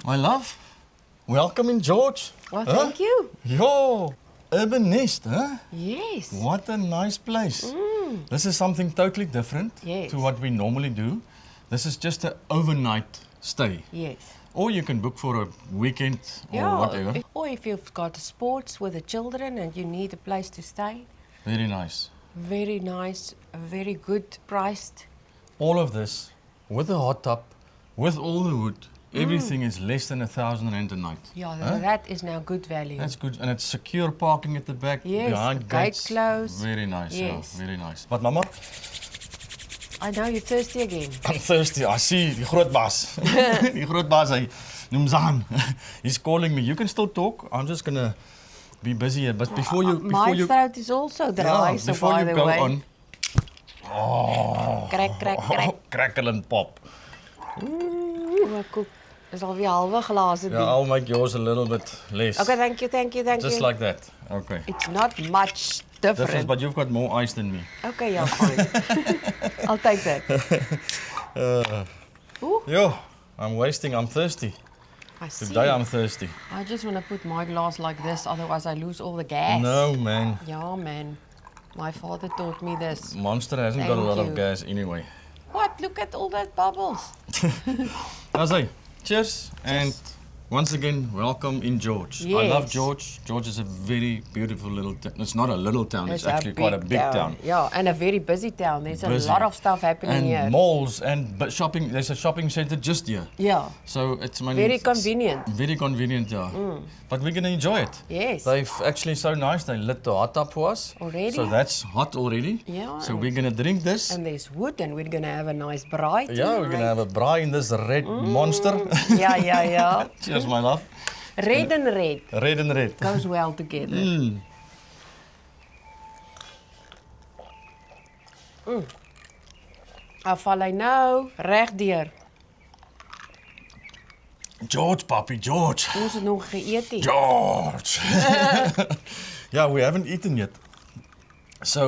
My love, welcome in George. Well, thank you. Yo, urban nest, huh? Yes. What a nice place. This is something totally different Yes. to what we normally do. This is just an overnight stay. Yes. Or you can book for a weekend or whatever. Or if you've got sports with the children and you need a place to stay, Very nice. very nice, very good priced. All of this with a hot tub, with all the wood, everything is less than R1,000 a night. Yeah, Huh? that is now good value. That's good. And it's secure parking at the back, Yes, behind gate gates. closed. Very nice, Yes. yeah, very nice. But Mama, I know you're thirsty again. I'm thirsty. I see die groot baas. Die groot baas, hy noem Zaan. He's calling me. You can still talk. I'm just going to be busy here. But before you... My throat is also dry, yeah, so before by you the go way. on... Oh, Crack, crack, crack. crackle and pop. Oh, koek. Dis alweer halwe glase Yeah, ding. I'll make yours a little bit less. Okay, thank you, thank you, thank Just you. like that. Okay. It's not much different. But you've got more ice than me. Okay, yeah, fine. I'll take that. Ooh, Yo, I'm wasting. I'm thirsty. I see. Today I'm thirsty. I just want to put my glass like this, otherwise I lose all the gas. No, man. Yeah, man. My father taught me this. Monster hasn't got a Thank lot you. of gas anyway. What? Look at all those bubbles. I say, cheers. And once again, welcome in George. I love Yes. George. George is a very beautiful little town. It's not a little town, it's a actually quite a big town. Yeah, and a very busy town. There's Busy. a lot of stuff happening And here. malls and shopping. There's a shopping center just here. Yeah, So it's very convenient. Very convenient, yeah. But we're going to enjoy it. Yes. They've actually so nice. They lit the hot tub for us. Already? So that's hot already. Yeah. So we're going to drink this. And there's wood, and we're gonna have a nice braai. Yeah, we're going to have a braai in this red monster. Yeah, yeah, yeah. Cheers, my love. Red and red Red and red. goes well together. How val hy nou? Reg deur. George, papi, George. Ons het nog geëet nie. George. Yeah, we haven't eaten yet. So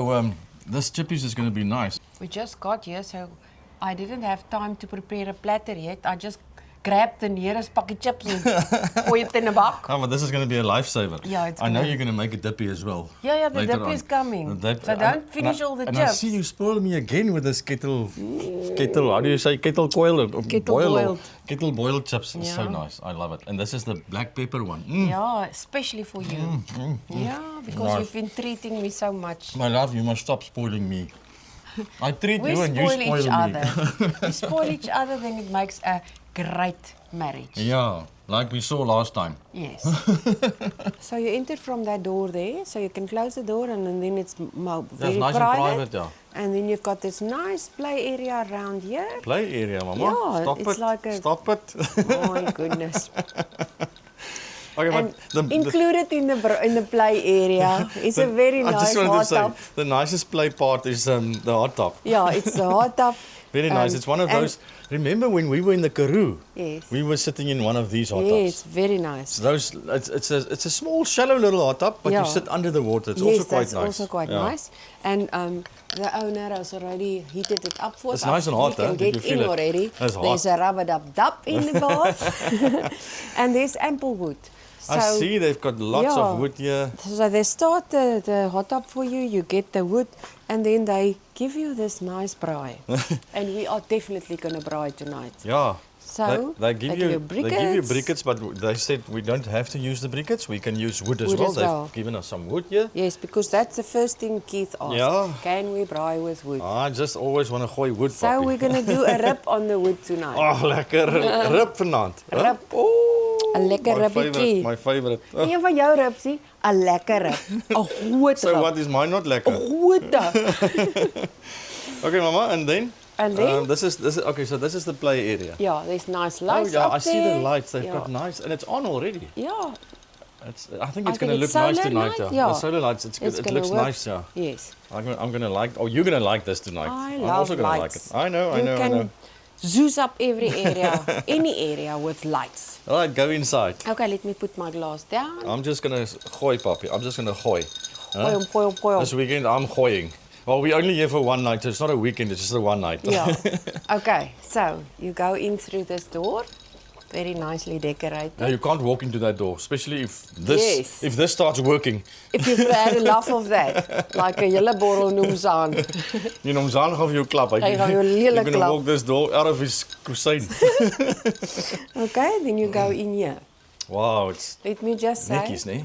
this chippies is going to be nice. We just got here, so I didn't have time to prepare a platter yet. I just grabbed the nearest pakkie chips and gooi it in 'n bak. Oh, but this is going to be a lifesaver. Yeah, it's I know gonna- you're going to make a dippy as well. Yeah, the later dip on. is coming. The dip- So don't finish all the and chips. I see you spoil me again with this kettle, how do you say, kettle coiled? Or Kettle boil or- boiled. Kettle boiled chips. It's so Yeah. nice. I love it. And this is the black pepper one. Yeah, especially for you. Yeah, because Nice. you've been treating me so much. My love, you must stop spoiling me. I treat We you and you spoil spoil each me. other. We spoil each other, then it makes a great marriage. Yeah, like we saw last time. Yes. So you enter from that door there, so you can close the door and then it's very nice and private, yeah. And then you've got this nice play area around here. Play area, Mama. Yeah, Stop it's it. like a- Stop it. Oh my goodness. Okay, And but included in the play area is a very I nice just wanted to hot say, tub. the nicest play part is the hot tub. Yeah, it's the hot tub. Very nice. It's one of and- those. Remember when we were in the Karoo? Yes. We were sitting in one of these hot Yes, tubs. very nice. Those, it's a small, shallow little hot tub, but Yeah. you sit under the water. It's Yes, also quite that's nice. also quite Yeah. nice. And the owner has already heated it up for us. It's nice and hot, You can huh? Did get you feel in it? already. It's hot. There's a rub-a-dub-dub in the bath. And there's ample wood. I see they've got lots yeah. of wood here. So they start the hot tub for you, you get the wood, and then they give you this nice braai. And we are definitely going to braai tonight. Yeah. So, they give you briquettes. briquettes, but they said we don't have to use the briquettes. We can use wood as Wood well. as well. They've given us some wood here. Yes, because that's the first thing Keith asked. Yeah. Can we braai with wood? I just always want to gooi wood, So papi. we're going to do a rib on the wood tonight. Oh, lekker rib vanaand. Huh? Rib. Oh, 'n lekker my ribbietjie. favorite, my favorite. Oh. Een van jou ribsie, 'n lekker rib. 'n groot So rib. what is mine not lekker? 'n groot rib. Okay, Mama, and then? And then? This is okay. So this is the play area. Yeah, there's nice Oh lights yeah, up I see the there. lights. They've Yeah. got nice, and it's on already. Yeah. I think it's I going to think look it's nice solar tonight. light, Yeah. yeah. The solar lights. It gonna looks work. nice. Yeah. Yes. I'm going to like. Oh, you're going to like this tonight. I I'm love also going to like lights. it. I know. I You know. I can know. zoos up every area, any area with lights. All right, go inside. Okay, let me put my glass down. I'm just going to gooi, papi. I'm just going to gooi. Poil. This weekend, I'm gooiing. Well, we're only here for one night, so it's not a weekend, it's just a one night. Yeah. Okay, so you go in through this door. Very nicely decorated. Now you can't walk into that door, especially if this starts working. If you've had enough of that, like 'n hele borrel noems aan. You know, Zaan gaan vir jou klap. Hy gaan jou You're lelik gonna klap. walk this door out of his kusyn. Okay, then you go in here. Wow, it's Let me just say, netjies, nee?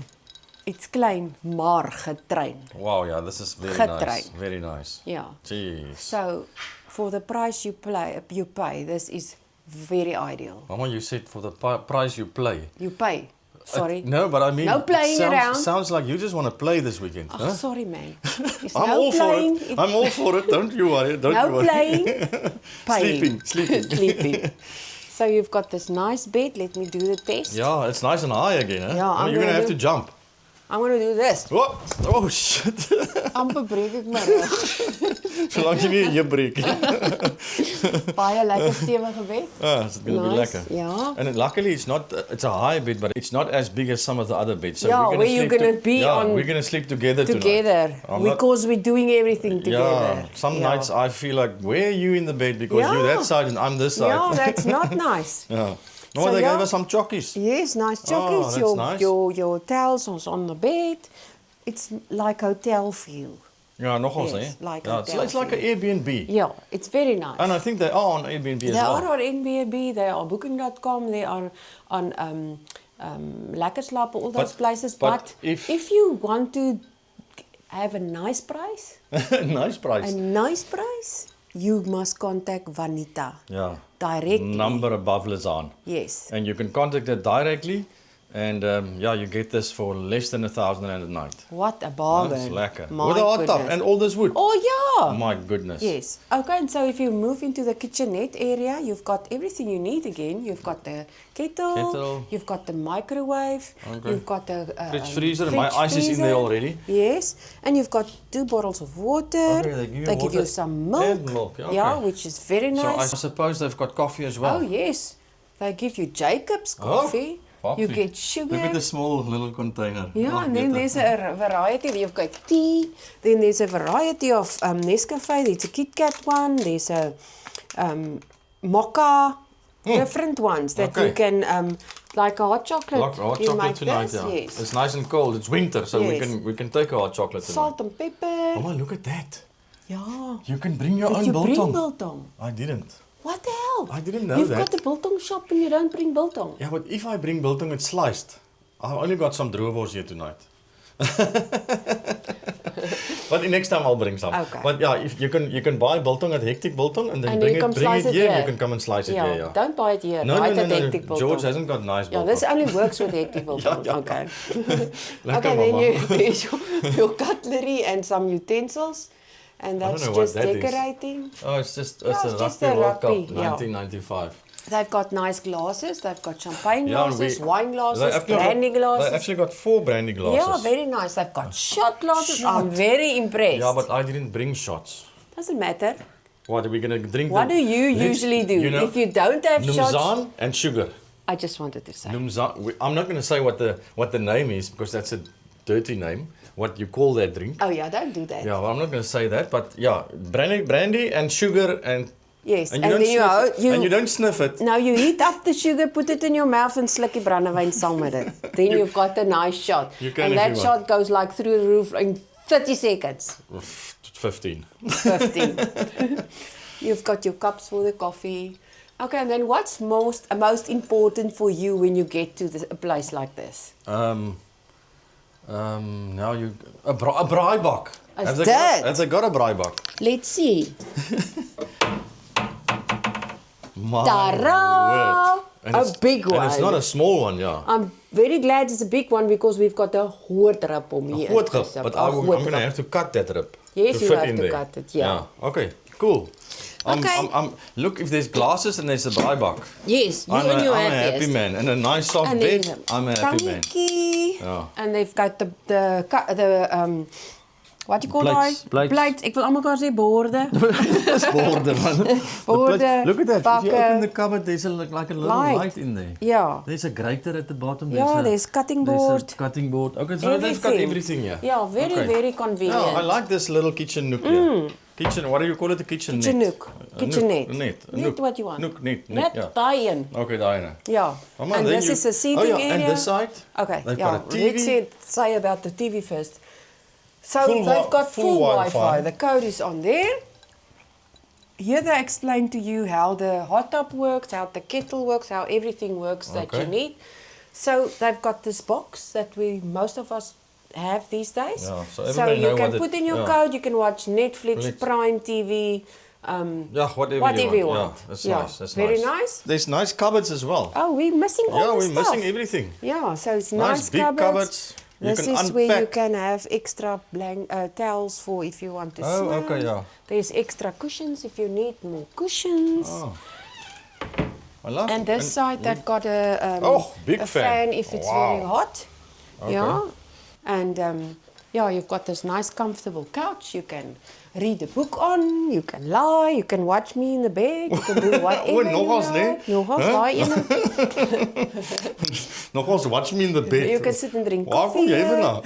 it's klein maar getrein. Wow, yeah, this is very Getrein. nice. Very nice. Yeah. Jeez. So, for the price you pay, this is very ideal. Mama, you said for the price you play. You pay. Sorry. No, but I mean, No playing around. sounds like you just want to play this weekend. Oh, Huh? sorry man. It's I'm no all playing. for it. I'm all for it. Don't you worry. Don't No you worry. playing. Paying. Sleeping. Sleeping. So you've got this nice bed. Let me do the test. Yeah, it's nice and high again. Huh? Yeah, I mean, I'm you're gonna gonna have to do- jump. I'm going to do this. Oh, oh shit. Amper breek ek my rug. Zolang je niet je breek. Baie lekker stewige bed. Ah, it's gonna be Nice, lekker. yeah. And luckily it's not. It's a high bed, but it's not as big as some of the other beds. So Yeah, we're gonna where you're sleep gonna be on- we're gonna sleep together. Together. Tonight. I'm not- Because we're doing everything together. Yeah, some Yeah. nights I feel like, where are you in the bed? Because you're Yeah. that side and I'm this side. Yeah, that's not nice. Yeah. No, So, they yeah. gave us some chockies. Yes, nice chockies. that's your, nice. your towels is on the bed. It's like hotel feel. Yeah, nogals, Yes, eh? like yeah, hotel it's like an Airbnb. Yeah, it's very nice. And I think they are on Airbnb as They well. are on Airbnb, they are booking.com, they are on Lekker Slaap, all those But- places. but But if- if you want to have a nice price, Nice price. you must contact Vanita Yeah. directly. Number above Lizaan. Yes. And you can contact her directly. And yeah, you get this for less than 1,000 rand a night. What a bargain. That's lekker. My With a hot tub goodness. and all this wood. Oh yeah. My goodness. Yes. Okay, and so if you move into the kitchenette area, you've got everything you need again. You've got the kettle. You've got the microwave, Okay. you've got the Fridge freezer, my fridge ice is in there freezer. already. Yes, and you've got 2 bottles of water. Okay, they give you you water some milk. and milk, okay. Yeah, which is very So I nice. suppose they've got coffee as well. Oh yes, they give you Jacob's Oh, coffee. You coffee. get sugar. Look at the small little container. Yeah, Oh, and then better. there's a variety. You've got tea. Then there's a variety of Nescafe. There's a Kit Kat one. There's a mocha. Different ones that you Okay. can, like a hot chocolate. Like hot you chocolate make tonight, this, yeah. Yes. It's nice and cold. It's winter, so Yes. we can take a hot chocolate tonight. Salt and pepper. Oh, look at that. Yeah. You can bring your Did own you bring biltong. biltong? I didn't. What the hell? I didn't know You've that. got the biltong shop and you don't bring biltong. Yeah, but if I bring biltong, it's sliced. I've only got some droewors here tonight. But next time I'll bring some. Okay. But yeah, if you can buy biltong at Hectic Biltong and then And bring you come it slice it here. here. You can come and slice it Yeah, here. Yeah. don't buy it here. No, buy no, it no, at no. Hectic Biltong. George hasn't got nice Yeah, biltong. this only works with Hectic Biltong. Yeah. Okay. Lekker, Okay, then mama. there's your cutlery and some utensils. And I don't that's know what just that is. decorating. Oh, it's just Yeah, it's it's a just rugby a World Cup, rugby, yeah. 1995. They've got nice glasses. They've got champagne Yeah, and glasses, wine they glasses, actually brandy They glasses. actually got 4 brandy glasses. Yeah, very nice. They've got shot glasses. Shot. I'm very impressed. Yeah, but I didn't bring shots. Doesn't matter. What are we gonna drink? What them? do you Let's- usually do? You know, If you don't have shots, Numzaan and sugar. I just wanted to say. I'm not going to say what the name is because that's a dirty name. What you call that drink? Oh yeah, don't do that. Yeah, well, I'm not going to say that. But yeah, brandy and sugar and Yes, and and you don't then sniff and you don't sniff it. Now you heat up the sugar, put it in your mouth and slukkie brandewyn saam met it. Then you've got a nice shot. You can And if that you want. shot goes like through the roof in 30 seconds. 15. 15. You've got your cups for the coffee. Okay, and then what's most important for you when you get to a place like this? Now a braaibak. Is that? Have they got a braaibak? Let's see. My Ta-ra! word. And A it's- big And it's one. not a small one, yeah. I'm very glad it's a big one because we've got a groot rib om hier. Groot in te rib, sit. but A I'm groot going to rib. have to cut that rib. Yes, to you fit have in to there. cut it, yeah. Okay, cool. Okay. Look, if there's glasses and there's a braaibak, Yes, you I'm and your a happy happiest. man. And a nice soft And bed, there's I'm a happy man. tankie. Ja. And they've got the what do you call Plates, it? plates. Plates. Ek wil almal kan sê borde. That's border, man. Borde, Look at that. If you bakke. open the cupboard, there's like a little Light. light in there. Yeah. There's a grater at the bottom. Yeah, there's cutting There's board. a cutting board. Okay, so they've got everything here. Yeah, very, Okay. very convenient. Yeah, I like this little kitchen nook here. Kitchen, what do you call it? The kitchen Kitchen net? nook. Kitchenette. Net. Net what you want. Nook, net, Net, yeah. daai een. Okay, daai ene. Yeah. Mama, And then this you- is a seating area. And this side? Okay, They've yeah. got a TV. Let's say about the TV first. So Full they've got full full Wi-Fi. Wi-Fi. The code is on there. Here they explain to you how the hot tub works, how the kettle works, how everything works that you Okay. need. So they've got this box that most of us have these days. Yeah, so everybody you know can what put it- in your yeah. code, you can watch Netflix, Let's- Prime TV, Yeah, whatever you want. Yeah, that's nice. That's very nice. nice. There's nice cupboards as well. Oh, we're missing all Yeah, the we're stuff. missing everything. Yeah, so it's Nice nice, big cupboards. You This can is where you unpack. can have extra towels for if you want to Oh, swim. okay, yeah. There's extra cushions if you need more cushions. Oh. I love And this side, they've got big a fan. if it's Wow. very hot. Okay. Yeah, and yeah, you've got this nice comfortable couch. You can read a book on. You can lie. You can watch me in the bed. You can do whatever. nogals, you nee? like. Nogals, Huh? daai ene. Nogals, watch me in the bed. You can sit and drink Waar kom coffee. jy here. vandaan?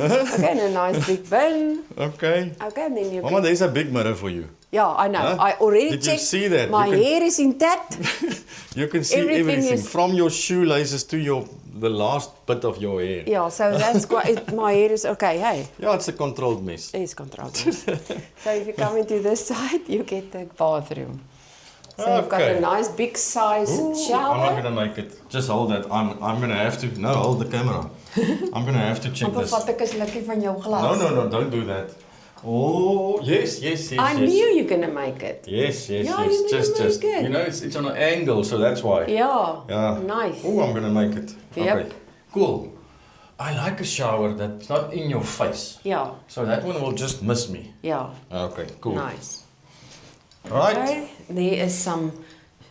Okay, and a nice big bin. Okay. Okay, and then you Mama, can... there's a big mirror for you. Yeah, I know. Huh? I already Did you checked. see that? My You can- hair is intact. You can see Everything everything, is- from your shoelaces to the last bit of your hair. Yeah, so that's quite... My hair is okay, hey. Yeah, it's a controlled mess. It's controlled. So if you come into this side, you get the bathroom. So you've got Okay. a nice big size I'm shower. not gonna make it. Just hold that. I'm gonna have to. No, hold the camera. I'm gonna have to check Amper this. vat ek 'n slukkie van jou glas. No, don't do that. Oh, yes. I knew you're going to make it. Yes. Yeah, you're gonna Just. make it. You know, it's on an angle, so that's why. Yeah. Yeah. Nice. Oh, I'm gonna make it. Yep. Okay. Cool. I like a shower that's not in your face. Yeah. So that one will just miss me. Yeah. Okay, cool. Nice. Right. Okay. There is some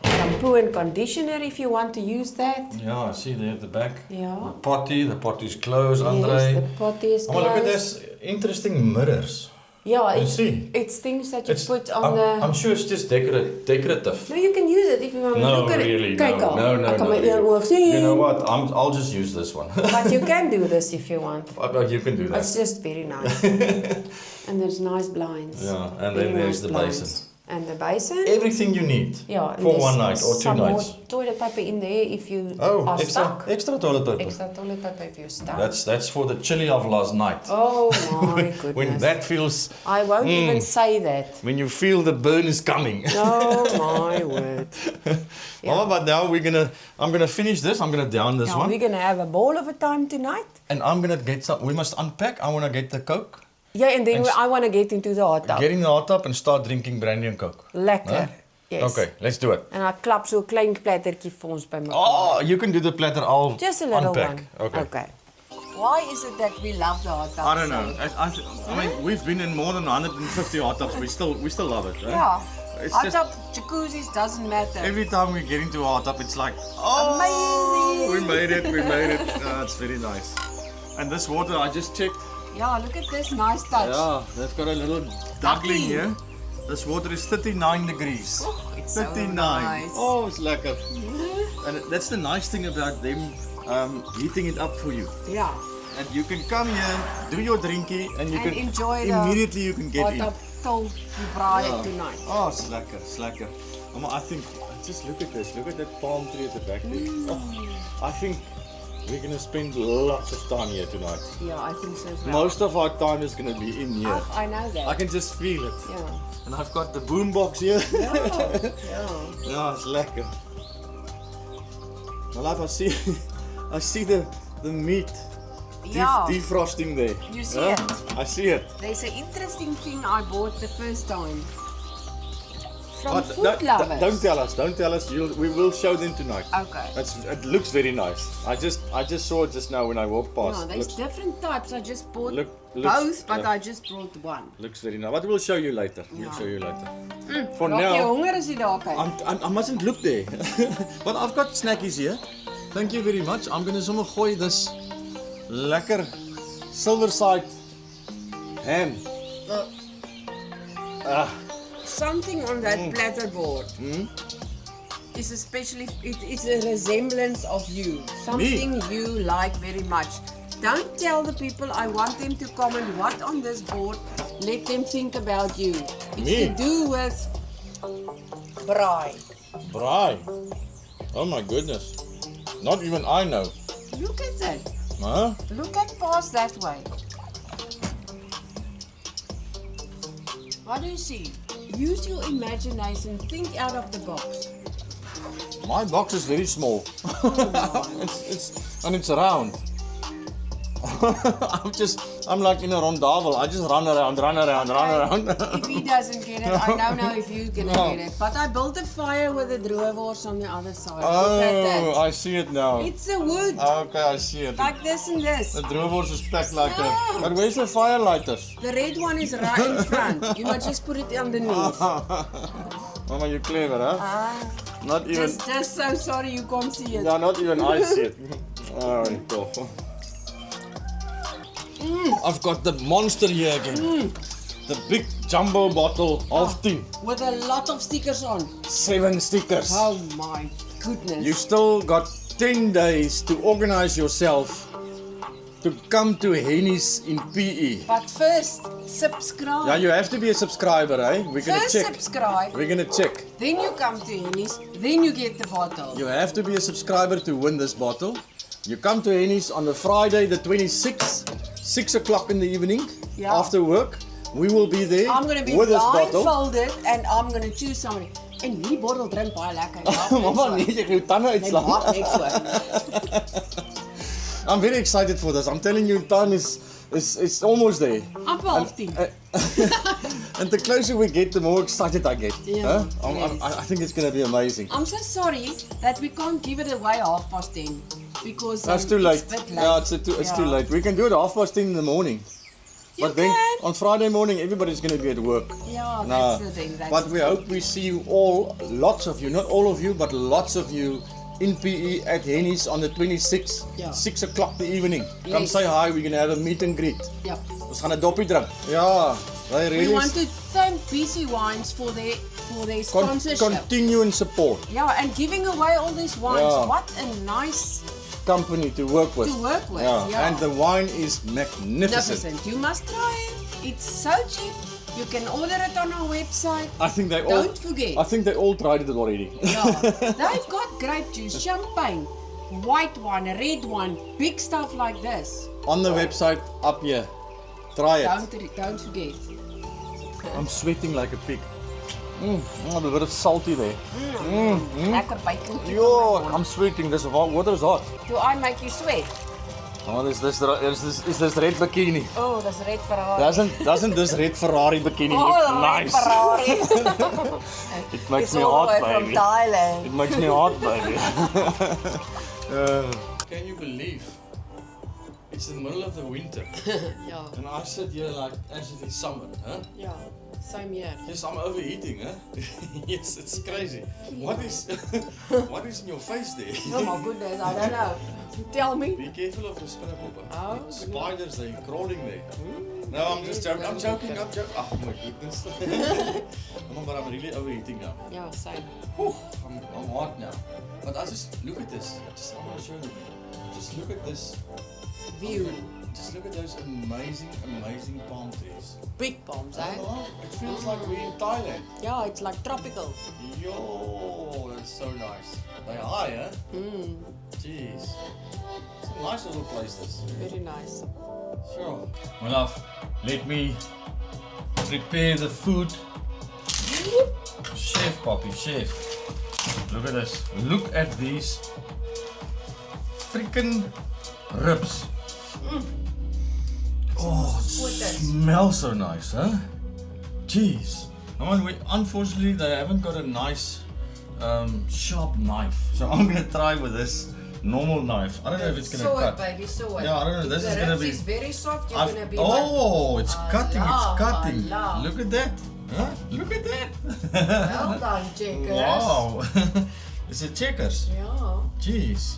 shampoo and conditioner if you want to use that. Yeah, I see there at the back. Yeah. The potty's closed, Yes, Andre. the pot is Oh, look at closed. this interesting mirrors. Yeah, You it's, see? it's things that you It's, put on I'm, the... I'm sure it's just decorative. No, you can use it if you want to No, look at really, it. no, Kyk al, no, ek kan my really. een oog sien. You know what? I'll just use this one. But you can do this if you want. You can do that. It's just very nice. And there's nice blinds. Yeah, and Very then there's nice the blinds. basin. And the basin. Everything you need Yeah, and for there's one night or two some nights. more toilet paper in there if you Oh, are extra stuck. toilet paper. Extra toilet paper if you're stuck. That's for the chili of last night. Oh my goodness. When that feels, I won't even say that. when you feel the burn is coming. Oh my word. Mama, but now I'm gonna finish this. I'm gonna down this Now one, we're gonna have a ball of a time tonight. and I'm gonna get some. We must unpack. I wanna get the Coke, Yeah, and then And I want to get into the hot tub. get in the hot tub, and start drinking brandy and Coke. Lekker. Huh? Yes. Okay, let's do it. En ek klap so 'n klein plattertjie vir ons by mekaar. Oh, you can do the platter. I'll Just a little unpack. one. Okay. Why is it that we love the hot tub? I don't know. I mean, we've been in more than 150 hot tubs. We still love it. Eh? Yeah. It's Hot just tub, jacuzzis doesn't matter. every time we get into a hot tub, it's like, oh, Amazing. we made it. It's very nice. And this water, I just checked. Yeah, look at this nice touch. Yeah, they've got a little duckling Duckling. here. This water is 39 degrees. Oh, it's so 39. nice. Oh, it's lekker. And that's the nice thing about them heating it up for you. Yeah. And you can come here, do your drinky, and you And can enjoy the immediately you can get Hot in. tub till you braai it tonight. Oh, it's lekker. Mama, I think, just look at this. Look at that palm tree at the back there. Oh, I think we're going to spend lots of time here tonight. Yeah, I think so as well. Most of our time is going to be in here. I know that. I can just feel it. Yeah. And I've got the boombox here. Yeah. Yeah. Yeah, it's lekker. My life, I see the meat Yeah. defrosting there. You see Huh? it? I see it. There's an interesting thing I bought the first time. From But Food Lovers. don't tell us. We will show them tonight. Okay. It looks very nice. I just saw it just now when I walked past. Yeah, there's looks, different types. I just bought looks- both, but yeah. I just brought one. looks very nice. But we'll show you later. We'll Yeah. show you later. For Raak jy now, honger as jy daar kyk? I mustn't look there. But I've got snackies here. Thank you very much. I'm gonna sommer gooi this lekker Silverside ham. Something on that platter board is especially, it's a resemblance of you. Something you like very much. Don't tell the people I want them to comment what on this board. Let them think about you. It's Me? to do with braai. Braai. Oh my goodness. Not even I know. Look at it. Huh? Look at past that way. What do you see? Use your imagination. Think out of the box. My box is very small. it's round. I'm like in a rondavel. I just run around. If he doesn't get it, I don't know if you're gonna get it. But I built a fire with a droewors on the other side. Look at that. Oh, I see it now. It's a wood. Okay, I see it. Like this and this. The droewors is packed like No. that. But where's the fire lighters? The red one is right in front. You must just put it underneath. Mama, you're clever, huh? Ah, Not even. just so sorry you can't see it. No, not even I see it. Oh, cool. I've got the monster here again. The big jumbo bottle of 10. With a lot of stickers on. 7 stickers. Oh my goodness. You still got 10 days to organize yourself to come to Henny's in PE. But first, subscribe. Yeah, you have to be a subscriber, eh? We're gonna First check. subscribe, We're gonna check. then you come to Henny's, then you get the bottle. You have to be a subscriber to win this bottle. You come to Henny's on the Friday the 26th, 6 o'clock in the evening, Yeah. after work. We will be there I'm gonna be with this bottle. blindfolded and I'm gonna choose somebody. En hierdie bottel drink baie lekker. Mama, nee, jy gaan jou tande Nee, uitslaan. maak net so. I'm very excited for this. I'm telling you, time is almost there. Amper 10:30. And the closer we get, the more excited I get. Yeah, I think it's going to be amazing. I'm so sorry that we can't give it away 10:30 because That's too late. It's a bit late. Yeah, it's too late. We can do it 10:30 in the morning. You But then can. on Friday morning, everybody's going to be at work. Yeah, Nah. that's the thing. That's But we hope we see you all, lots of you, not all of you, but lots of you in PE at Henny's on the 26th, Yeah. 6 o'clock the evening. Come Yes. say hi, we're going to have a meet and greet. Yep. Ons gaan 'n doppie drink. Ja, they really We want to thank BC Wines for their sponsorship. continue and support. Yeah, and giving away all these wines. Yeah. What a nice Company to work with. Yeah. And the wine is magnificent. magnificent. You must try it. It's so cheap. You can order it on our website. I think they all. Don't forget. I think they all tried it already. Yeah. They've got grape juice, champagne, white one, red one, big stuff like this. On the website up here. Try it. Don't forget. I'm sweating like a pig. A bit of salty there. Lekker bacon. Yo, I'm sweating. This water is hot. Do I make you sweat? Oh, is this red bikini? Oh, that's red Ferrari. Doesn't this red Ferrari bikini Oh, look red nice? Ferrari. It makes It's me all hot, the way from baby. Thailand. It makes me hot, baby. Can you believe? It's the middle of the winter, Yeah, and I sit here like as if it's summer, huh? yeah. Same here. Yes, I'm overeating, huh? Yes, it's crazy. What is in your face there? Oh my goodness, I don't know. Tell me. Be careful of the spinnekopper. Oh, Spiders, they're crawling there. No, I'm just joking. I'm joking. Oh my goodness. But I'm really overeating now. Yeah, same. Whew, I'm hot now. But I just look at this. I want to show you. Just look at this. View. Just look at those amazing palm trees. Big bombs, eh? Oh, it feels like we're in Thailand. Yeah, it's like tropical. Yo, that's so nice. They're high, huh? Jeez. It's a nice little place, this. Very nice. Sure. My love, let me prepare the food. Chef, Poppy, chef. Look at this. Look at these freaking ribs. Oh, it smells so nice, huh? Jeez. Unfortunately, they haven't got a nice sharp knife. So I'm going to try with this normal knife. I don't know if it's going to cut. Baby, saw it. Yeah, I don't know. This is going to be... It's very soft. You're I've- gonna be oh, it's cutting, Allah, it's cutting. Allah. Look at that. Huh? Look at that. Well done, Checkers. Wow. It's a Checkers. Yeah. Jeez.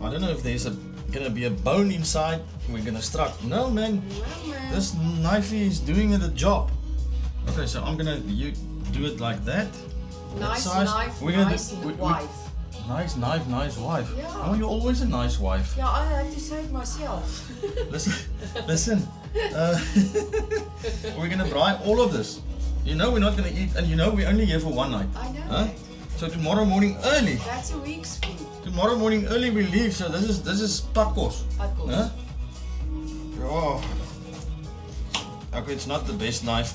I don't know if there's gonna be a bone inside. We're gonna strike. No, man. Well, man. This knifey is doing the job. Okay, so I'm gonna do it like that. Nice size. knife, We're gonna nice wife. Nice knife, nice wife. Yeah. Oh, you're always a nice wife. Yeah, I have to say it myself. Listen. We're gonna buy all of this. You know we're not gonna eat, and you know we're only here for one night. I know Huh? that. So tomorrow morning early. That's a week's food. Tomorrow morning early we leave. So this is pakos. Pakos. Huh? Oh. Okay, it's not the best knife,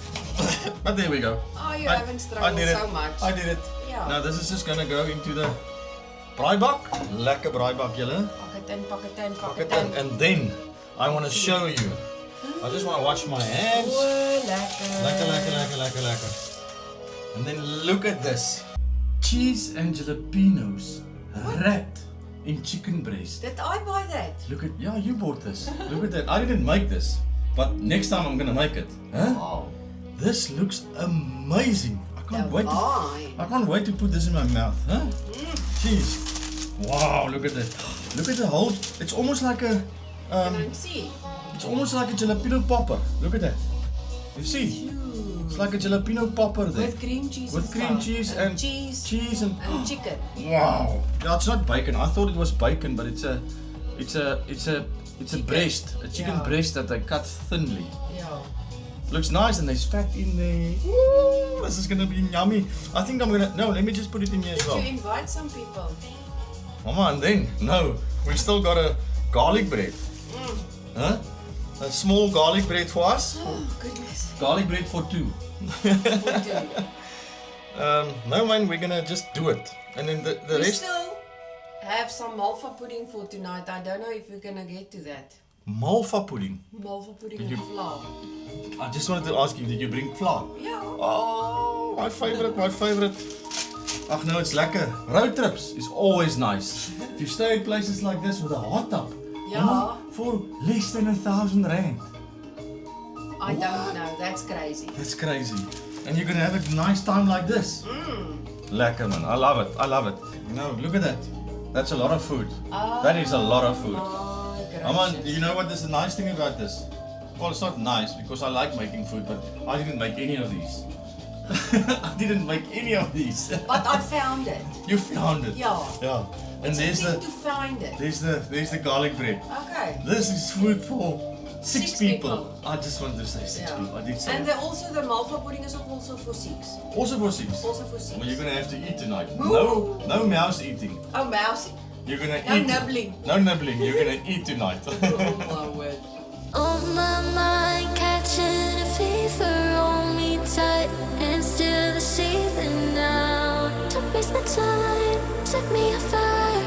but there we go. Oh, you I haven't struggled did it. so much. I did it. Yeah. Now this is just gonna go into the braaibak. Lekker braaibak, julle. Pak it in, pak it in, pak Okay, it in. and then I want to show you. I just want to wash my hands. Oh, lekker. Lekker. And then look at this. Cheese and jalapenos wrapped in chicken breast. Did I buy that? Look at, yeah, you bought this. Look at that. I didn't make this, but next time I'm gonna make it. Huh? Oh, This looks amazing. I can't wait. divine. I can't wait to put this in my mouth. Huh? Cheese. Wow, look at that. Look at the whole. It's almost like a. Can I see? It's almost like a jalapeno popper. Look at that. You see? It's like a jalapeno popper there. With cream cheese With and cream stuff. cheese and cheese and and chicken. wow. Yeah, it's not bacon. I thought it was bacon, but it's a Chicken. breast, a chicken Yeah. breast that they cut thinly. Yeah. Looks nice, and there's fat in there. Woo, this is gonna be yummy. I think I'm gonna. No, let me just put it in here as Did well. you invite some people? Mama, and then no, we still got a garlic bread. Huh? A small garlic bread for us. Oh, goodness. Garlic bread for two. For two. No man, we're gonna just do it, and then the We rest. still have some malva pudding for tonight. I don't know if we're gonna get to that. Malva pudding. Malva pudding Did and you- flour. I just wanted to ask you, did you bring flour? Yeah. Oh, my favorite. Ach no, it's lekker. Road trips is always nice. If you stay at places like this with a hot tub, Yeah. Mama, for less than R1,000. I don't know. That's crazy. That's crazy. And you're gonna have a nice time like this. Lekker man, I love it. No, look at that. That's a lot of food. That is a lot of food. My Mama, gracious. you know what is the nice thing about this? Well, it's not nice because I like making food, but I didn't make any of these. I didn't make any of these. But I found it. You found it. Yeah. Yeah. And It's there's a thing the to find it. there's the garlic bread. Okay. This is food for six Six people. people. I just wanted to say six people. I did say And it. also the malva pudding is also for 6. Also for six. Also for 6. Well, you're gonna have to eat tonight. Ooh. No mouse eating. Oh, mousy. You're gonna No eat. nibbling. No nibbling. You're gonna eat tonight. Oh my word. On my mind, catching a fever, hold me tight and still the season now. Don't waste my time, set me afire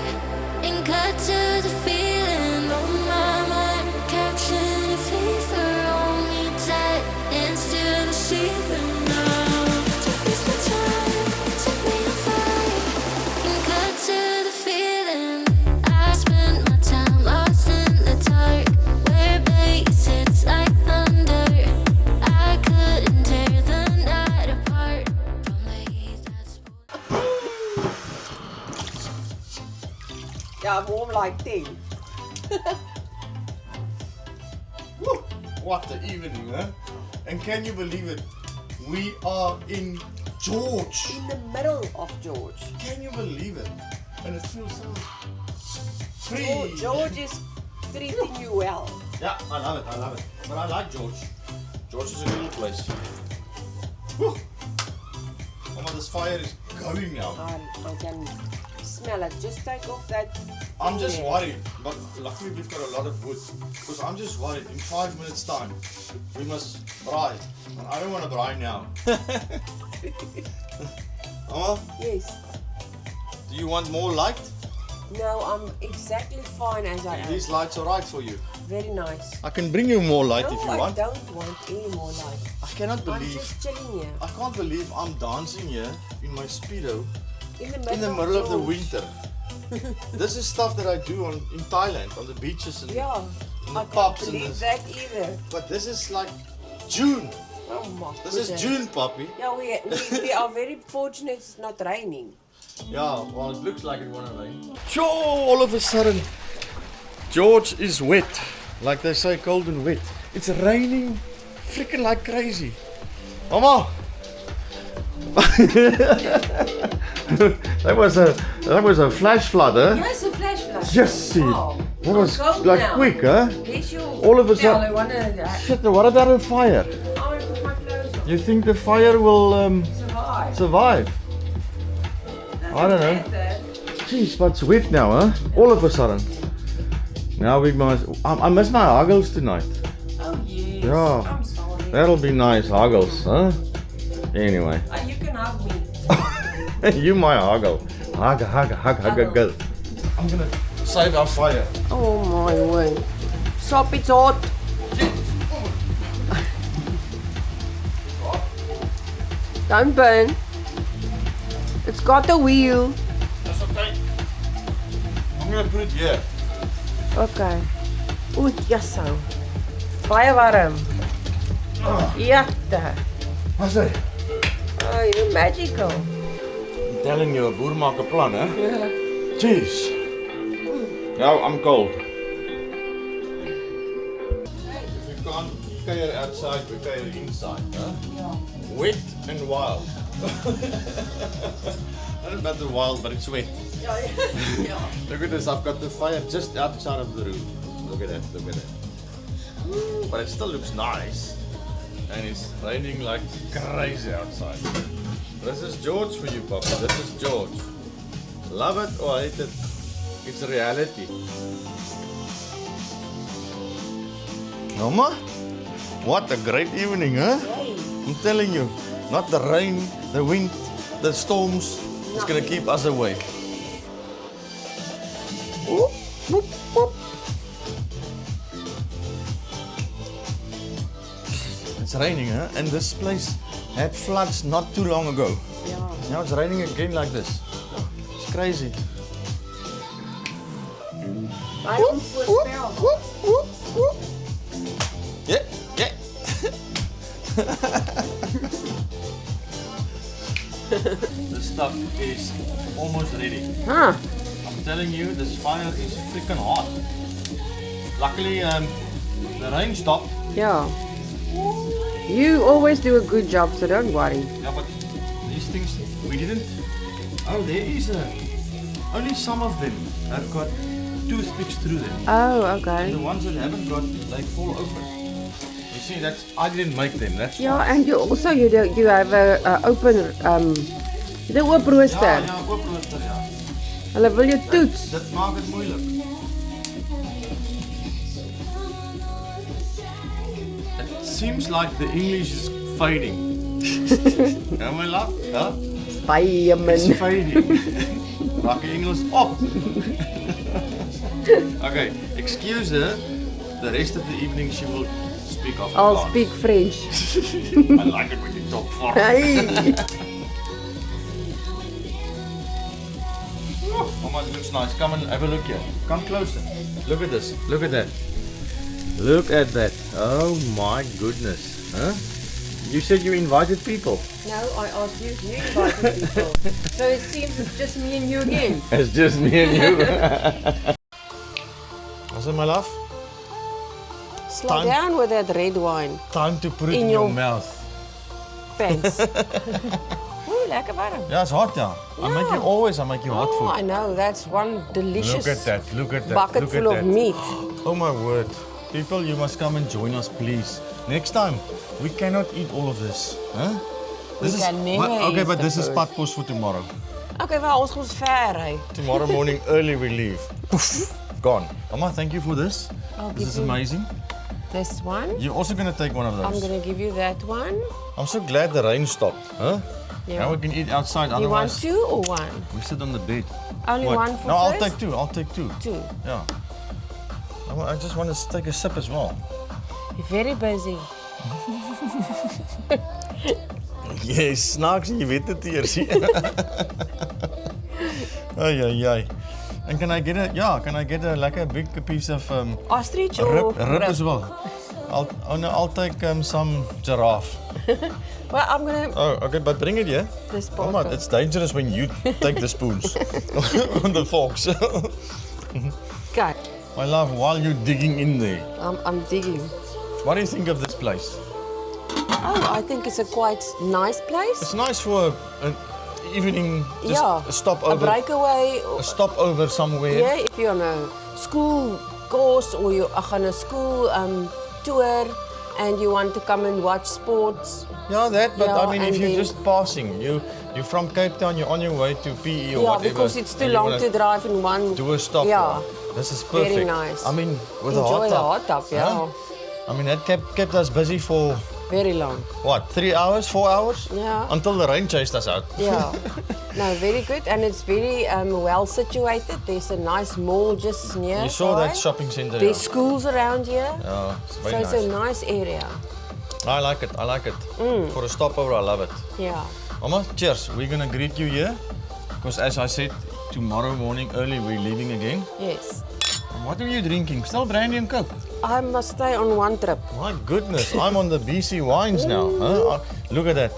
and cut to the feeling. On my mind, catching a fever, hold me tight and still the season now. Don't waste my time, set me afire and cut to the feeling. I spent my time lost in the dark. It's like thunder. I couldn't tear the night apart from the heat that's Yeah, warm like 10. Woo, what the evening, huh? And can you believe it? We are in George. In the middle of George. Can you believe it? And it feels so free. Oh, George is treating you well. Yeah, I love it. But I like George. George is a little place. Woo. Mama, this fire is going now. I can smell it. Just take off that. I'm just worried, but luckily we've got a lot of wood. Because I'm just worried, in 5 minutes time, we must braai. And I don't want to braai now. Mama, Yes. do you want more light? No, I'm exactly fine as I am. These lights are right for you. Very nice. I can bring you more light No, if you I want. don't want any more light. I cannot I'm believe, just chilling here. I can't believe I'm dancing here in my Speedo In the middle, in the middle of the George. winter. This is stuff that I do in Thailand, on the beaches and Yeah. in the I can't pubs and believe this. that either. But this is like June. Oh my This is goodness. June, puppy. Yeah, we are very fortunate it's not raining. Yeah, well, it looks like it wanna rain. Sure, all of a sudden, George is wet. Like they say, cold and wet. It's raining freaking like crazy. Mama! that was a flash flood, huh? Yes, a flash flood. Just see. Wow. It was Cold like now. quick, huh? There's your All of a towel. sudden- I wanna Shit, what about a fire? put my clothes on. You think the fire will Survive. survive? I don't know. Jeez, but it's wet now, huh? All of a sudden. Now we must. I miss my huggles tonight. Oh yes. Yeah. I'm sorry. That'll be nice huggles, huh? Anyway, You can hug me. you my huggle. Hug, girl. I'm gonna save our fire. Oh my word. Stop, it's hot. Don't burn. It's got a wheel. That's okay. I'm gonna put it here. Okay. Oeh, yes so. Baie warm. Jatte. What's that? Oh, you're magical. I'm telling you, a boer maak 'n plan, hè? Yeah. Jeez. Now I'm cold. We can't kuier outside, we kuier inside, huh? Wet and wild. Not about the wild, but it's wet. Look at this, I've got the fire just outside of the room. Look at that, look at that. But it still looks nice. And it's raining like crazy outside. This is George for you, Papa. This is George. Love it or hate it, it's reality. Mama, what a great evening, huh? I'm telling you, not the rain, the wind, the storms. It's gonna keep us away. Whoop, whoop, whoop. It's raining, huh? And this place had floods not too long ago. Yeah. Now it's raining again like this. It's crazy. Waarom voorspel? Yeah, yeah. This stuff is almost ready. Huh. I'm telling you, this fire is freaking hot. Luckily, the rain stopped. Yeah. You always do a good job, so don't worry. Yeah, but these things we didn't. Oh, there is only some of them have got toothpicks through them. Oh, And the okay. ones that haven't got, they fall open. You see, that's I didn't make them. That's Yeah, why. and you also you have a open the oop rooster. Ja, ooprooster, ja. Hulle wil jou toets. Dit maak dit moeilik. It seems like the English is fading. Kan my laugh? Huh? Baie It's min. fading. Raak die Engels op. Okay, excuse her. The rest of the evening she will speak Afrikaans. I'll speak French. I like it when you talk foreign. Hey. Mama, it looks nice. Come and have a look here. Come closer. Look at this. Look at that. Look at that. Oh my goodness. Huh? You said you invited people. No, I asked you if you invited people. So it seems it's just me and you again. It's just me and you. What's it, my love? Slow Time. down with that red wine. Time to put it In in your your- mouth. Pants. Oeh, lekker warm. Yeah, it's hot, yeah. I make you hot Oh, I food. know. That's one delicious Look at that. Look at that. bucket look full at of that. meat. Oh my word. People, you must come and join us, please. Next time, we cannot eat all of this. Huh? We can never Okay, eat but the this is food. padpos for tomorrow. Okay, wel ons gaan ver ry. Tomorrow morning early we leave. Poof, gone. Mama, thank you for this. I'll This give is you amazing. this one. You're also gonna take one of I'm those. gonna give you that one. I'm so glad the rain stopped. Huh? Yeah. Now we can eat outside. You want Otherwise, two or one? we sit on the bed. Only What? one for No, I'll first? take two. I'll take two. Two. Yeah. I just want to take a sip as well. You're very busy. Yes, snacks, jy weet dit eers. Ay ay ay. And can I get a lekker big piece of Ostrich or rib as well? I'll take some giraffe. Well, I'm gonna Oh, okay, but bring it here. this Mama, bottle. it's dangerous when you take the spoons on the forks. Okay, My love, while you're digging in there, I'm digging. what do you think of this place? Oh, I think it's a quite nice place. It's nice for evening, just Ja, a stop 'n over. breakaway. A stopover somewhere. Yeah, if you're on a school course or you're on a school tour and you want to come and watch sports. Yeah, that. But Yeah, I mean, if and you're then- just passing, you're from Cape Town, you're on your way to PE or Yeah, whatever. because it's too and you long wanna to drive in one. do a stop. Yeah, This is perfect. very nice. I mean, with Enjoy a the hot hot tub, yeah. I mean, that kept us busy for Very long. what? 3 hours, 4 hours? Yeah. Until the rain chased us out. Yeah. No, very good, and it's very well situated. There's a nice mall just near. You saw that shopping center. There's schools around here, Yeah, it's so very it's nice. a nice area. I like it. I like it. For a stopover, I love it. Yeah. Mama, cheers. We're gonna greet you here, because as I said, tomorrow morning early we're leaving again. Yes. What are you drinking? Still brandy and coke? I must stay on one trip. My goodness, I'm on the BC wines now. Huh? Look at that.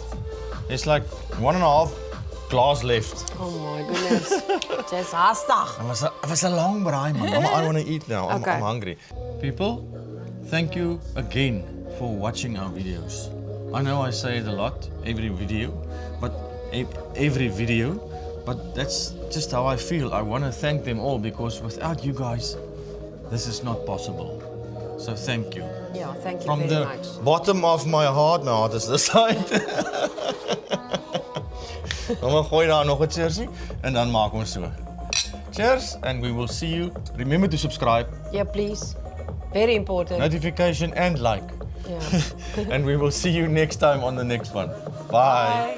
It's like 1.5 glass left. Oh my goodness. Just hastig. It was a long braai, man. Mama, I want to eat now. Okay. I'm hungry. People, thank you again for watching our videos. I know I say it a lot, every video, but that's just how I feel. I want to thank them all, because without you guys, this is not possible. So thank you. Yeah, thank you From very the much. bottom of my heart, my heart is this side. Mama, gooi daar nog 'n cheersie en dan maak ons so. Cheers, and we will see you. Remember to subscribe, Yeah, please. Very important. notification and like. Yeah. And we will see you next time on the next one. Bye. Bye.